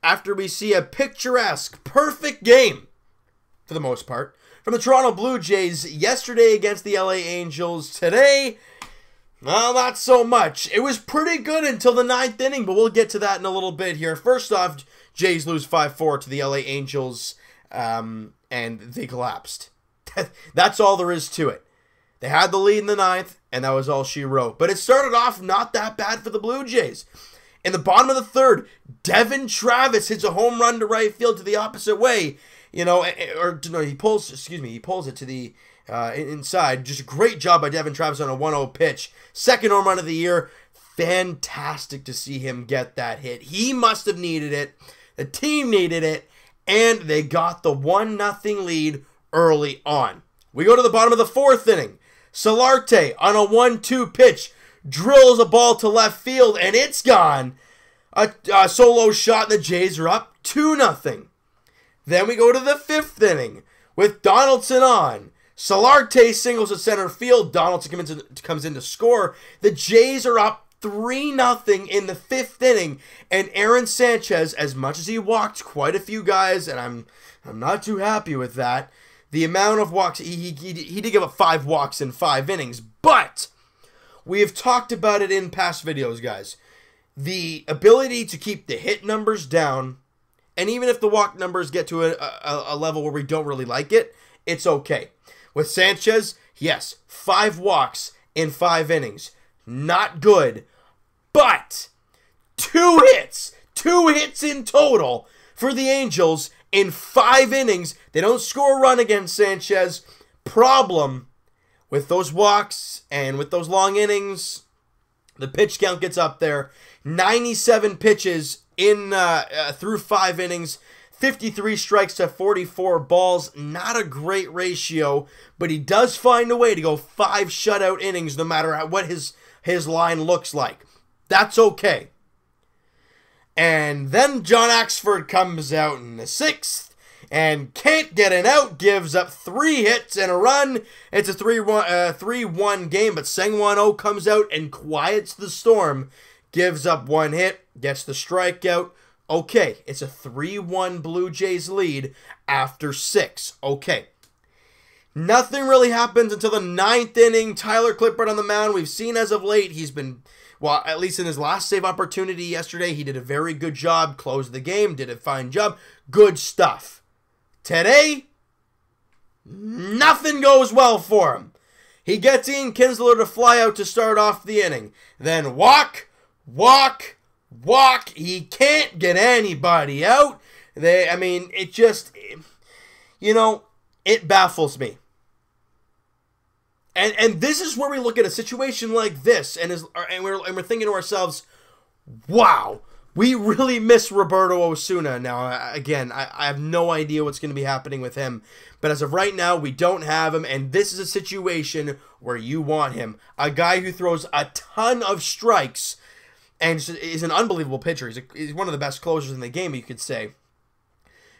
after we see a picturesque, perfect game, for the most part, from the Toronto Blue Jays yesterday against the L.A Angels. Today, well, not so much. It was pretty good until the 9th inning, but we'll get to that in a little bit here. First off, Jays lose 5-4 to the L.A Angels, and they collapsed. That's all there is to it. They had the lead in the 9th, and that was all she wrote. But it started off not that bad for the Blue Jays. In the bottom of the 3rd, Devin Travis hits a home run to right field to the opposite way. You know, or no, he pulls it to the inside. Just a great job by Devin Travis on a 1-0 pitch. Second home run of the year. Fantastic to see him get that hit. He must have needed it. The team needed it. And they got the 1-0 lead early on. We go to the bottom of the 4th inning. Solarte on a 1-2 pitch drills a ball to left field, and it's gone. A solo shot, and the Jays are up 2-0. Then we go to the 5th inning with Donaldson on. Solarte singles to center field. Donaldson comes in to score. The Jays are up 3-0 in the 5th inning, and Aaron Sanchez, as much as he walked quite a few guys, and I'm not too happy with that, the amount of walks, he did give up 5 walks in 5 innings, but we have talked about it in past videos, guys. The ability to keep the hit numbers down, and even if the walk numbers get to a level where we don't really like it, it's okay. With Sanchez, yes, 5 walks in 5 innings. Not good, but 2 hits in total for the Angels in 5 innings. They don't score a run against Sanchez. Problem with those walks and with those long innings, the pitch count gets up there. 97 pitches in through 5 innings, 53 strikes to 44 balls. Not a great ratio, but he does find a way to go 5 shutout innings no matter what his line looks like. That's okay. And then John Axford comes out in the 6th and can't get an out, gives up 3 hits and a run. It's a 3-1 game, but Seng-Won-Oh comes out and quiets the storm. Gives up 1 hit, gets the strikeout. Okay, it's a 3-1 Blue Jays lead after 6. Okay. Nothing really happens until the 9th inning. Tyler Clippard on the mound. We've seen as of late, he's been, well, at least in his last save opportunity yesterday, he did a very good job. Closed the game, did a fine job. Good stuff. Today, nothing goes well for him. He gets Ian Kinsler to fly out to start off the inning. Then walk. He can't get anybody out. It just, you know, it baffles me. And this is where we look at a situation like this, and we're thinking to ourselves, wow, we really miss Roberto Osuna. Now, again, I have no idea what's going to be happening with him, but as of right now, we don't have him, and this is a situation where you want him. A guy who throws a ton of strikes and is an unbelievable pitcher. He's one of the best closers in the game, you could say.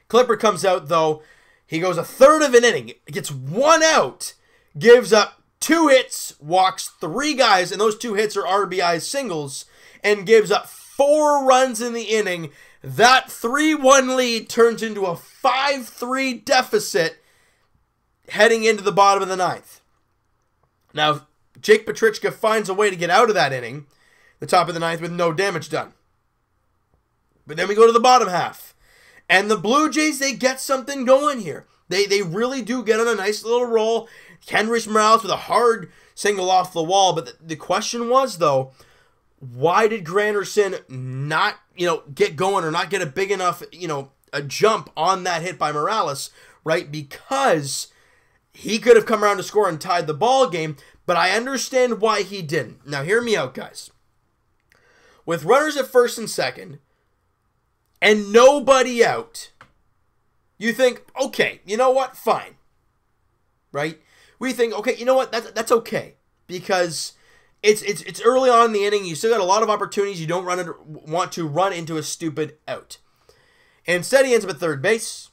Clippard comes out, though. He goes a third of an inning, gets 1 out, gives up 2 hits, walks 3 guys, and those 2 hits are RBI singles, and gives up 4 runs in the inning. That 3-1 lead turns into a 5-3 deficit heading into the bottom of the 9th. Now, Jake Petrichka finds a way to get out of that inning, the top of the 9th, with no damage done. But then we go to the bottom half. And the Blue Jays, they get something going here. They really do get on a nice little roll. Kendrys Morales with a hard single off the wall. But the question was, though, why did Granderson not, get going or not get a big enough, a jump on that hit by Morales, right? Because he could have come around to score and tied the ball game, but I understand why he didn't. Now, hear me out, guys. With runners at first and second, and nobody out, you think, okay, you know what? Fine. Right? We think, okay, you know what? That's okay. Because it's early on in the inning. You still got a lot of opportunities. You don't want to run into a stupid out. Instead, he ends up at third base.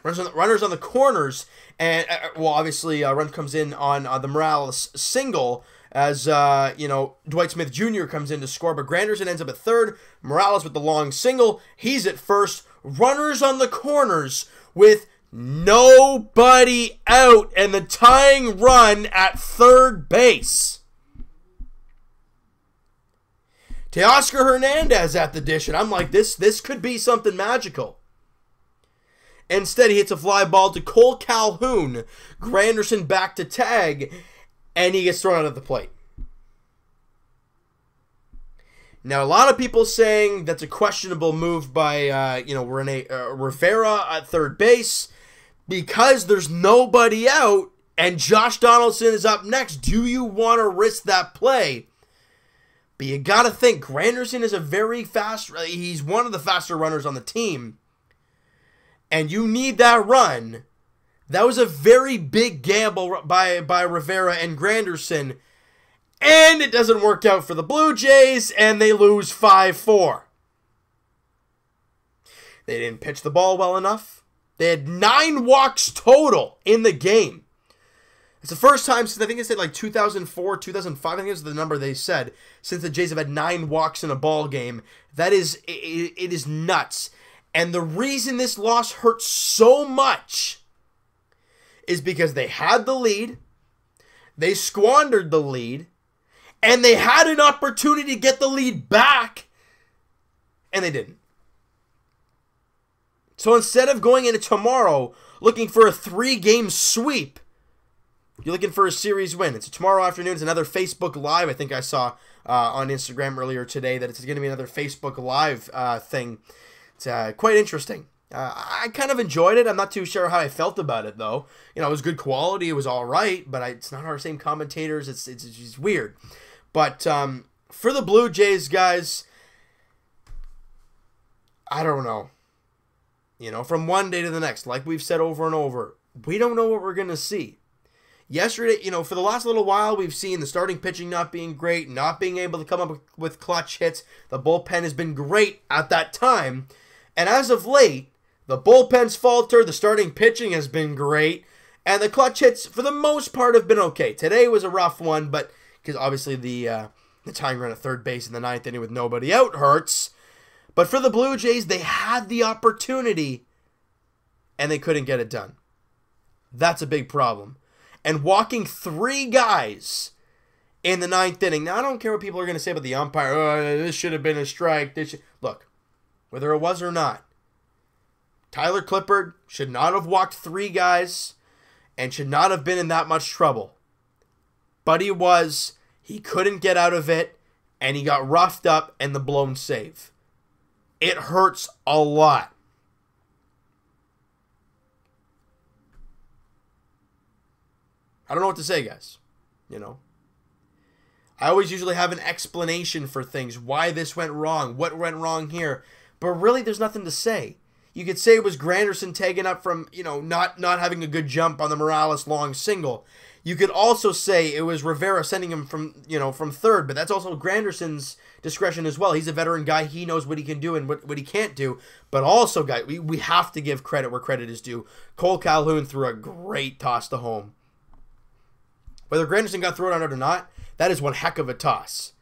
Runners on the corners. And, obviously, a run comes in on the Morales single as, Dwight Smith Jr. comes in to score, but Granderson ends up at third. Morales with the long single. He's at first. Runners on the corners with nobody out, and the tying run at third base. Teoscar Hernandez at the dish, and I'm like, this could be something magical. Instead, he hits a fly ball to Cole Calhoun. Granderson back to tag, and he gets thrown out of the plate. Now, a lot of people saying that's a questionable move by, Rivera at third base because there's nobody out, and Josh Donaldson is up next. Do you want to risk that play? But you got to think, Granderson is a very fast, he's one of the faster runners on the team. And you need that run. That was a very big gamble by Rivera and Granderson. And it doesn't work out for the Blue Jays, and they lose 5-4. They didn't pitch the ball well enough. They had 9 walks total in the game. It's the first time since, I think they said like 2004, 2005, I think it was the number they said, since the Jays have had 9 walks in a ball game. That is, it is nuts. And the reason this loss hurts so much is because they had the lead, they squandered the lead, and they had an opportunity to get the lead back, and they didn't. So instead of going into tomorrow looking for a 3-game sweep, you're looking for a series win. It's tomorrow afternoon. It's another Facebook Live. I think I saw on Instagram earlier today that it's going to be another Facebook Live thing. It's quite interesting. I kind of enjoyed it. I'm not too sure how I felt about it, though. It was good quality. It was all right, but it's not our same commentators. It's just weird. But for the Blue Jays, guys, I don't know. From one day to the next, like we've said over and over, we don't know what we're going to see. Yesterday, for the last little while, we've seen the starting pitching not being great, not being able to come up with clutch hits. The bullpen has been great at that time. And as of late, the bullpen's faltered, the starting pitching has been great, and the clutch hits, for the most part, have been okay. Today was a rough one, but because obviously the tying run at third base in the 9th inning with nobody out hurts. But for the Blue Jays, they had the opportunity, and they couldn't get it done. That's a big problem. And walking 3 guys in the 9th inning. Now, I don't care what people are going to say about the umpire. Oh, this should have been a strike. Look, whether it was or not, Tyler Clippard should not have walked 3 guys and should not have been in that much trouble. But he was. He couldn't get out of it, and he got roughed up and the blown save. It hurts a lot. I don't know what to say, guys. I always usually have an explanation for things, why this went wrong, what went wrong here. But really, there's nothing to say. You could say it was Granderson taking up from, not having a good jump on the Morales long single. You could also say it was Rivera sending him from third, but that's also Granderson's discretion as well. He's a veteran guy. He knows what he can do and what he can't do. But also, guys, we have to give credit where credit is due. Cole Calhoun threw a great toss to home. Whether Granderson got thrown out or not, that is one heck of a toss.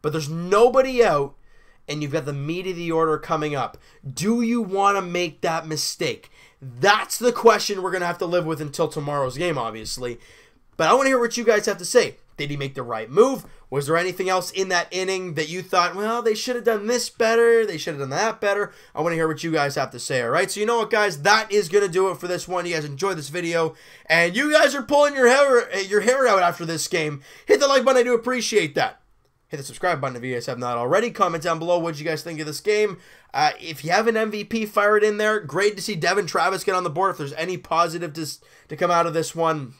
But there's nobody out, and you've got the meat of the order coming up. Do you want to make that mistake? That's the question we're going to have to live with until tomorrow's game, obviously. But I want to hear what you guys have to say. Did he make the right move? Was there anything else in that inning that you thought, well, they should have done this better, they should have done that better? I want to hear what you guys have to say, all right? So you know what, guys? That is going to do it for this one. You guys enjoyed this video, and you guys are pulling your hair out after this game. Hit the like button. I do appreciate that. Hit the subscribe button if you guys have not already. Comment down below what you guys think of this game. If you have an MVP, fire it in there. Great to see Devin Travis get on the board if there's any positive to come out of this one.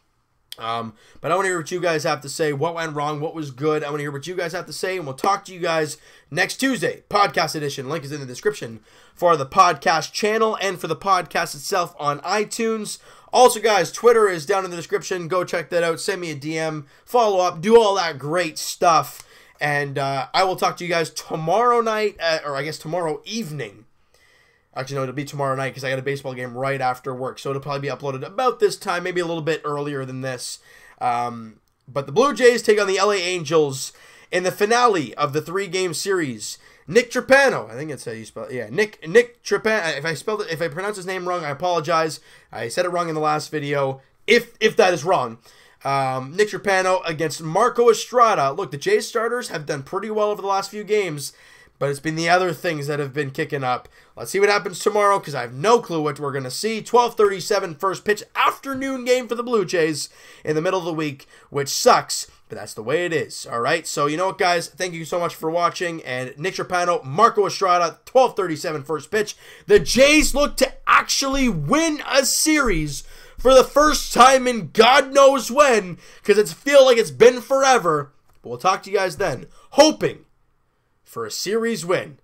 But I want to hear what you guys have to say. What went wrong? What was good? I want to hear what you guys have to say, and we'll talk to you guys next Tuesday. Podcast edition. Link is in the description for the podcast channel and for the podcast itself on iTunes. Also, guys, Twitter is down in the description. Go check that out. Send me a DM. Follow up. Do all that great stuff. And I will talk to you guys tomorrow night, or I guess tomorrow evening. Actually, no, it'll be tomorrow night because I got a baseball game right after work. So it'll probably be uploaded about this time, maybe a little bit earlier than this. But the Blue Jays take on the L.A. Angels in the finale of the 3-game series. Nick Trapano, I think it's how you spell it. Yeah, Nick Trapano. If I pronounce his name wrong, I apologize. I said it wrong in the last video. If that is wrong. Nick Trapano against Marco Estrada. Look, the Jays starters have done pretty well over the last few games, but it's been the other things that have been kicking up. Let's see what happens tomorrow, because I have no clue what we're going to see. 12:37 first pitch, afternoon game for the Blue Jays in the middle of the week, which sucks, but that's the way it is. All right, so you know what, guys? Thank you so much for watching. And Nick Trapano, Marco Estrada, 12:37 first pitch. The Jays look to actually win a series for the first time in God knows when, because it feels like it's been forever. But we'll talk to you guys then, hoping for a series win.